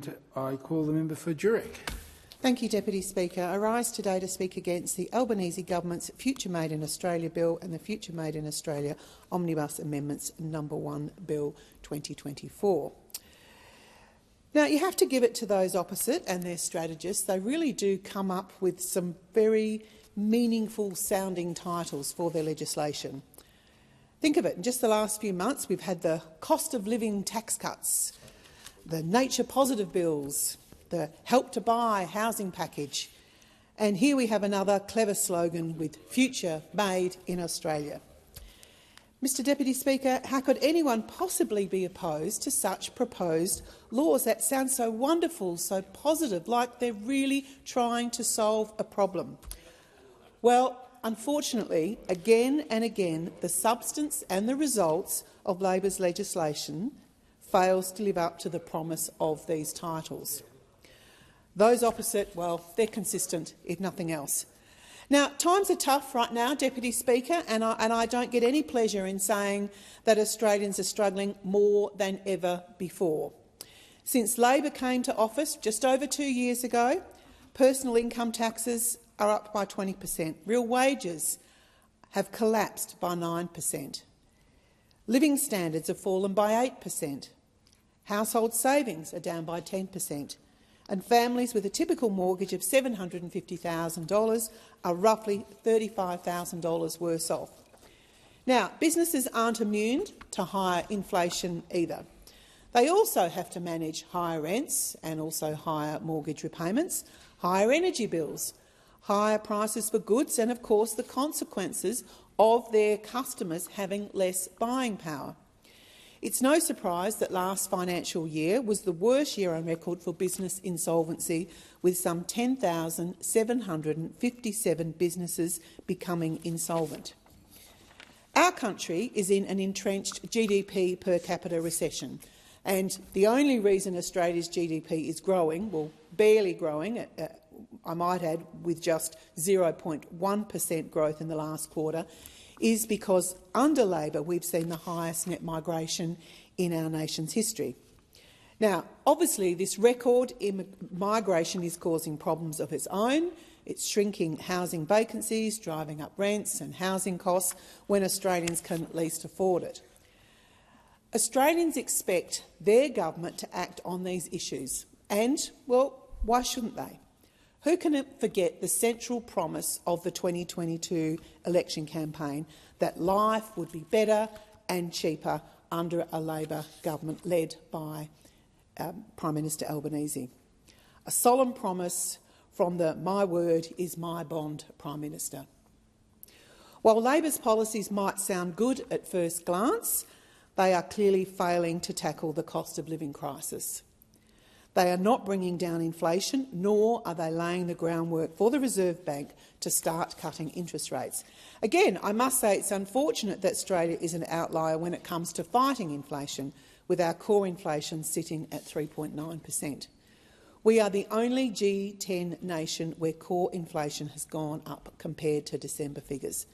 And I call the member for Jurek. Thank you, Deputy Speaker. I rise today to speak against the Albanese Government's Future Made in Australia Bill and the Future Made in Australia Omnibus Amendments No. 1 Bill 2024. Now, you have to give it to those opposite and their strategists. They really do come up with some very meaningful sounding titles for their legislation. Think of it, in just the last few months we've had the cost of living tax cuts, the nature positive bills, the help to buy housing package, and here we have another clever slogan with Future Made in Australia. Mr Deputy Speaker, how could anyone possibly be opposed to such proposed laws that sound so wonderful, so positive, like they're really trying to solve a problem? Well, unfortunately, again and again, the substance and the results of Labor's legislation fails to live up to the promise of these titles. Those opposite, well, they're consistent, if nothing else. Now, times are tough right now, Deputy Speaker, and I don't get any pleasure in saying that Australians are struggling more than ever before. Since Labor came to office just over 2 years ago, personal income taxes are up by 20%. Real wages have collapsed by 9%. Living standards have fallen by 8%. Household savings are down by 10%. And families with a typical mortgage of $750,000 are roughly $35,000 worse off. Now, businesses aren't immune to higher inflation either. They also have to manage higher rents and also higher mortgage repayments, higher energy bills, higher prices for goods and, of course, the consequences of their customers having less buying power. It's no surprise that last financial year was the worst year on record for business insolvency, with some 10,757 businesses becoming insolvent. Our country is in an entrenched GDP per capita recession, and the only reason Australia's GDP is growing, well, barely growing, I might add, with just 0.1% growth in the last quarter, is because under Labor we've seen the highest net migration in our nation's history. Now, obviously this record migration is causing problems of its own. It's shrinking housing vacancies, driving up rents and housing costs when Australians can at least afford it. Australians expect their government to act on these issues and, well, why shouldn't they? Who can forget the central promise of the 2022 election campaign that life would be better and cheaper under a Labor government led by Prime Minister Albanese? A solemn promise from the "my word is my bond" Prime Minister. While Labor's policies might sound good at first glance, they are clearly failing to tackle the cost of living crisis. They are not bringing down inflation, nor are they laying the groundwork for the Reserve Bank to start cutting interest rates. Again, I must say it's unfortunate that Australia is an outlier when it comes to fighting inflation, with our core inflation sitting at 3.9%. We are the only G10 nation where core inflation has gone up compared to December figures.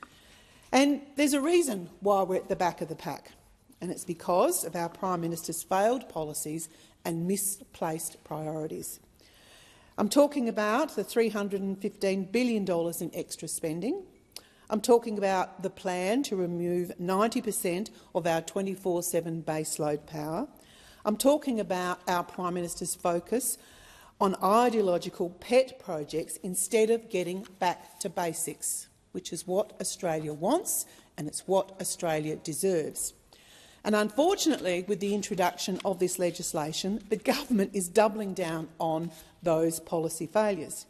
And there's a reason why we're at the back of the pack, and it's because of our Prime Minister's failed policies and misplaced priorities. I'm talking about the $315 billion in extra spending. I'm talking about the plan to remove 90% of our 24/7 baseload power. I'm talking about our Prime Minister's focus on ideological pet projects instead of getting back to basics, which is what Australia wants and it's what Australia deserves. And unfortunately, with the introduction of this legislation, the government is doubling down on those policy failures.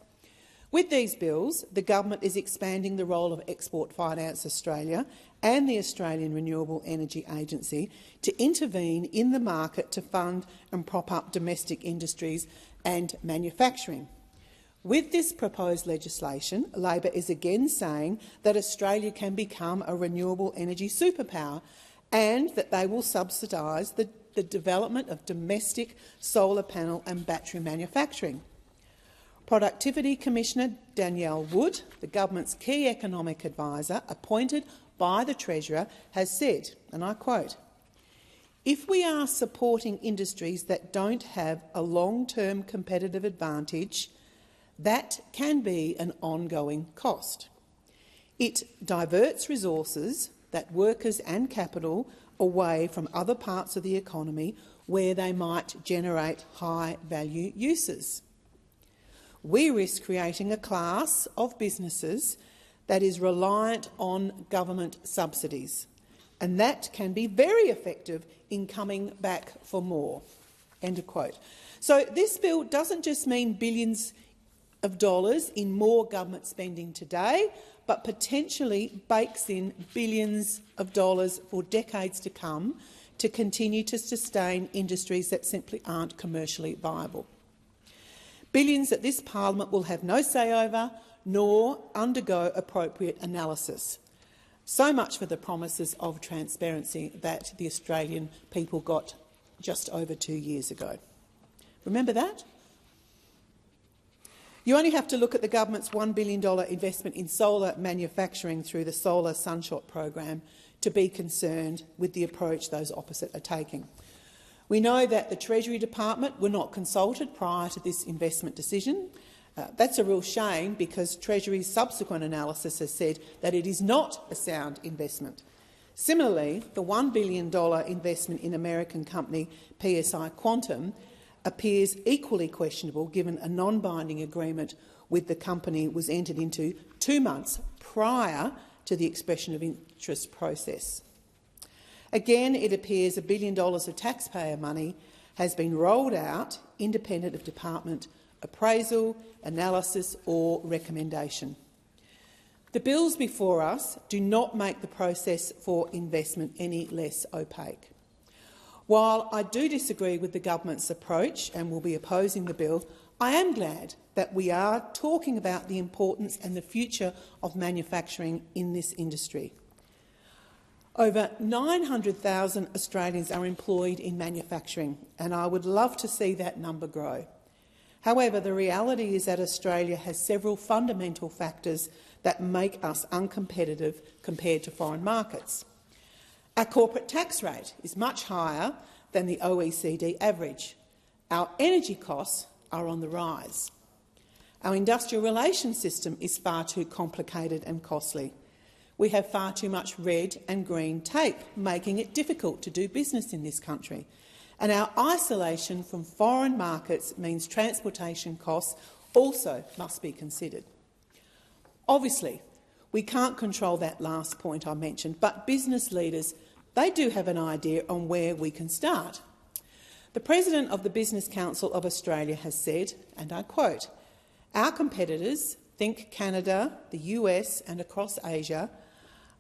With these bills, the government is expanding the role of Export Finance Australia and the Australian Renewable Energy Agency to intervene in the market to fund and prop up domestic industries and manufacturing. With this proposed legislation, Labor is again saying that Australia can become a renewable energy superpower, and that they will subsidise the development of domestic solar panel and battery manufacturing. Productivity Commissioner Danielle Wood, the government's key economic advisor appointed by the Treasurer, has said, and I quote, If we are supporting industries that don't have a long-term competitive advantage, that can be an ongoing cost. It diverts resources, that workers and capital, away from other parts of the economy where they might generate high-value uses. We risk creating a class of businesses that is reliant on government subsidies, and that can be very effective in coming back for more." End of quote. So this bill doesn't just mean billions of dollars in more government spending today, but potentially bakes in billions of dollars for decades to come to continue to sustain industries that simply aren't commercially viable. Billions that this parliament will have no say over, nor undergo appropriate analysis. So much for the promises of transparency that the Australian people got just over 2 years ago. Remember that? You only have to look at the government's $1 billion investment in solar manufacturing through the Solar Sunshot program to be concerned with the approach those opposite are taking. We know that the Treasury Department were not consulted prior to this investment decision. That's a real shame, because Treasury's subsequent analysis has said that it is not a sound investment. Similarly, the $1 billion investment in American company PSI Quantum appears equally questionable, given a non-binding agreement with the company was entered into 2 months prior to the expression of interest process. Again, it appears $1 billion of taxpayer money has been rolled out independent of department appraisal, analysis or recommendation. The bills before us do not make the process for investment any less opaque. While I do disagree with the government's approach and will be opposing the bill, I am glad that we are talking about the importance and the future of manufacturing in this industry. Over 900,000 Australians are employed in manufacturing, and I would love to see that number grow. However, the reality is that Australia has several fundamental factors that make us uncompetitive compared to foreign markets. Our corporate tax rate is much higher than the OECD average. Our energy costs are on the rise. Our industrial relations system is far too complicated and costly. We have far too much red and green tape, making it difficult to do business in this country. And our isolation from foreign markets means transportation costs also must be considered. Obviously, we can't control that last point I mentioned, but business leaders, they do have an idea on where we can start. The President of the Business Council of Australia has said, and I quote, "Our competitors, think Canada, the US and across Asia,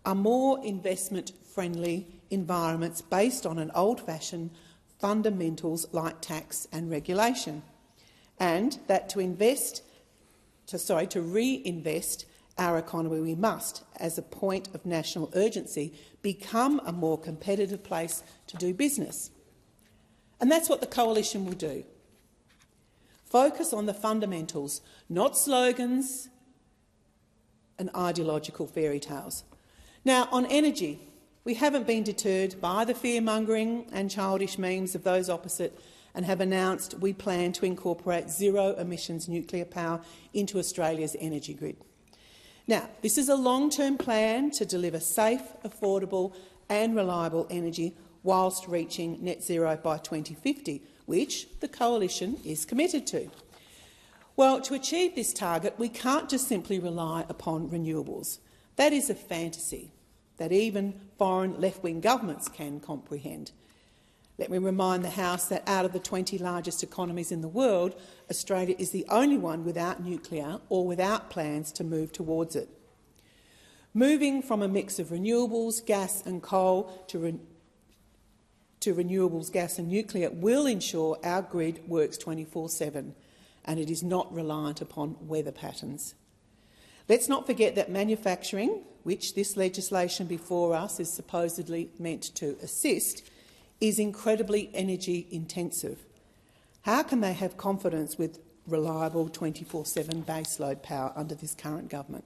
are more investment-friendly environments based on an old-fashioned fundamentals like tax and regulation, and that to reinvest our economy we must, as a point of national urgency, become a more competitive place to do business." And that's what the Coalition will do. Focus on the fundamentals, not slogans and ideological fairy tales. Now, on energy, we haven't been deterred by the fear-mongering and childish memes of those opposite and have announced we plan to incorporate zero-emissions nuclear power into Australia's energy grid. Now, this is a long-term plan to deliver safe, affordable and reliable energy whilst reaching net zero by 2050, which the Coalition is committed to. Well, to achieve this target, we can't just simply rely upon renewables. That is a fantasy that even foreign left-wing governments can comprehend. Let me remind the House that out of the 20 largest economies in the world, Australia is the only one without nuclear or without plans to move towards it. Moving from a mix of renewables, gas and coal to renewables, gas and nuclear will ensure our grid works 24/7 and it is not reliant upon weather patterns. Let's not forget that manufacturing, which this legislation before us is supposedly meant to assist, is incredibly energy intensive. How can they have confidence with reliable 24/7 baseload power under this current government?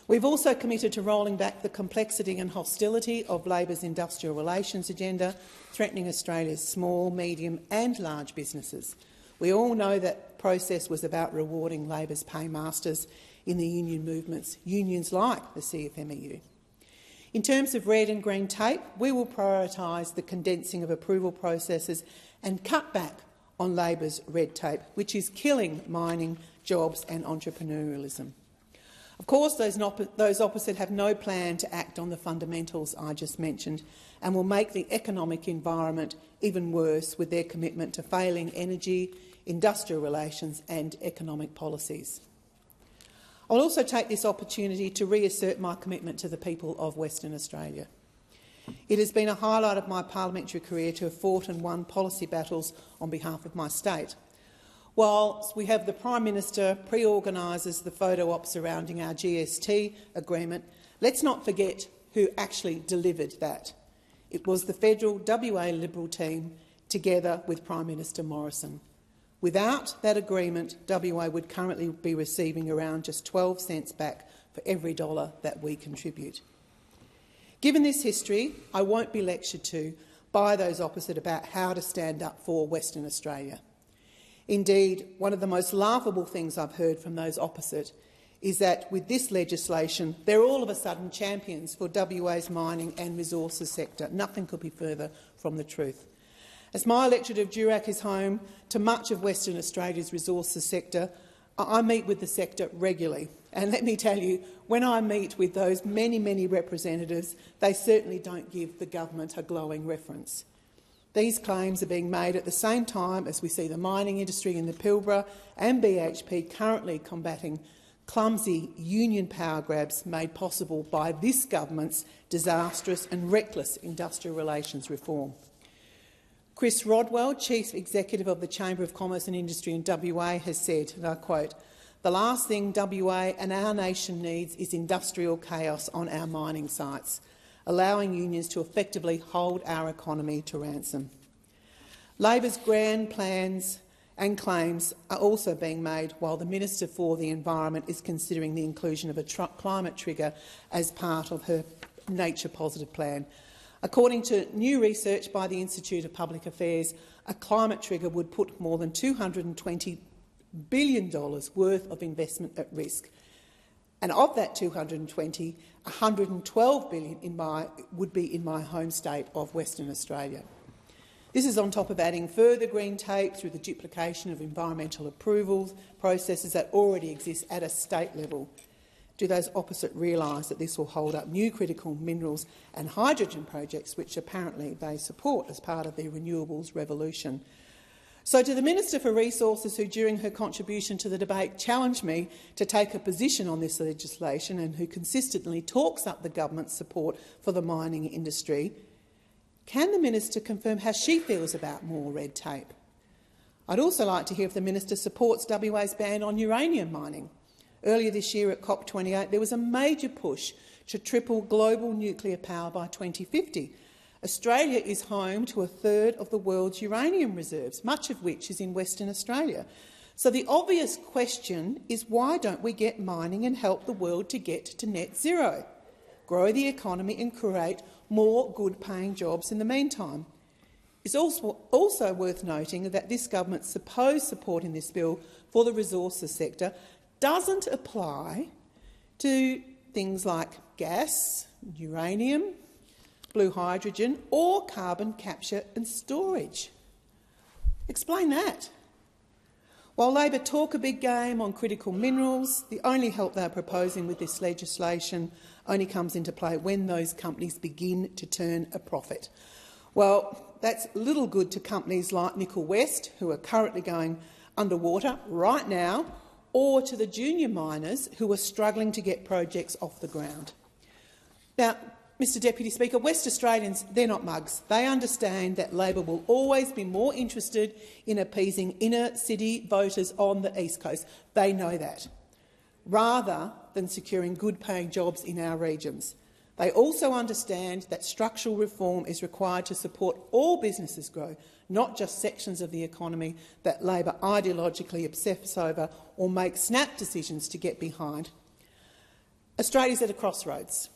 We've also committed to rolling back the complexity and hostility of Labor's industrial relations agenda, threatening Australia's small, medium and large businesses. We all know that process was about rewarding Labor's paymasters in the union movements, unions like the CFMEU. In terms of red and green tape, we will prioritise the condensing of approval processes and cut back on Labor's red tape, which is killing mining, jobs and entrepreneurialism. Of course, those opposite have no plan to act on the fundamentals I just mentioned and will make the economic environment even worse with their commitment to failing energy, industrial relations and economic policies. I'll also take this opportunity to reassert my commitment to the people of Western Australia. It has been a highlight of my parliamentary career to have fought and won policy battles on behalf of my state. Whilst we have the Prime Minister pre-organises the photo op surrounding our GST agreement, let's not forget who actually delivered that. It was the federal WA Liberal team together with Prime Minister Morrison. Without that agreement, WA would currently be receiving around just 12 cents back for every dollar that we contribute. Given this history, I won't be lectured to by those opposite about how to stand up for Western Australia. Indeed, one of the most laughable things I've heard from those opposite is that with this legislation, they're all of a sudden champions for WA's mining and resources sector. Nothing could be further from the truth. As my electorate of Durack is home to much of Western Australia's resources sector, I meet with the sector regularly. And let me tell you, when I meet with those many representatives, they certainly don't give the government a glowing reference. These claims are being made at the same time as we see the mining industry in the Pilbara and BHP currently combating clumsy union power grabs made possible by this government's disastrous and reckless industrial relations reform. Chris Rodwell, Chief Executive of the Chamber of Commerce and Industry in WA, has said, and I quote, "The last thing WA and our nation needs is industrial chaos on our mining sites, allowing unions to effectively hold our economy to ransom." Labor's grand plans and claims are also being made while the Minister for the Environment is considering the inclusion of a climate trigger as part of her nature-positive plan. According to new research by the Institute of Public Affairs, a climate trigger would put more than $220 billion worth of investment at risk. And of that 220, 112 billion would be in my home state of Western Australia. This is on top of adding further green tape through the duplication of environmental approvals processes that already exist at a state level. Do those opposite realise that this will hold up new critical minerals and hydrogen projects, which apparently they support as part of their renewables revolution? So to the Minister for Resources, who during her contribution to the debate challenged me to take a position on this legislation and who consistently talks up the government's support for the mining industry, can the Minister confirm how she feels about more red tape? I'd also like to hear if the Minister supports WA's ban on uranium mining. Earlier this year at COP28, there was a major push to triple global nuclear power by 2050. Australia is home to a third of the world's uranium reserves, much of which is in Western Australia. So the obvious question is, why don't we get mining and help the world to get to net zero, grow the economy and create more good-paying jobs in the meantime? It's also worth noting that this government's supposed support in this bill for the resources sector doesn't apply to things like gas, uranium, blue hydrogen or carbon capture and storage. Explain that. While Labor talk a big game on critical minerals, the only help they're proposing with this legislation only comes into play when those companies begin to turn a profit. Well, that's little good to companies like Nickel West, who are currently going underwater right now, or to the junior miners who are struggling to get projects off the ground. Now, Mr Deputy Speaker, West Australians, they're not mugs. They understand that Labor will always be more interested in appeasing inner-city voters on the East Coast. They know that, rather than securing good-paying jobs in our regions. They also understand that structural reform is required to support all businesses grow, not just sections of the economy that Labor ideologically obsess over or make snap decisions to get behind. Australia's at a crossroads.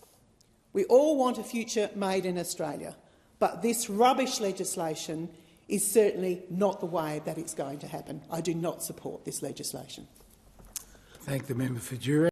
We all want a future made in Australia, but this rubbish legislation is certainly not the way that it's going to happen. I do not support this legislation. Thank the member for Jurek.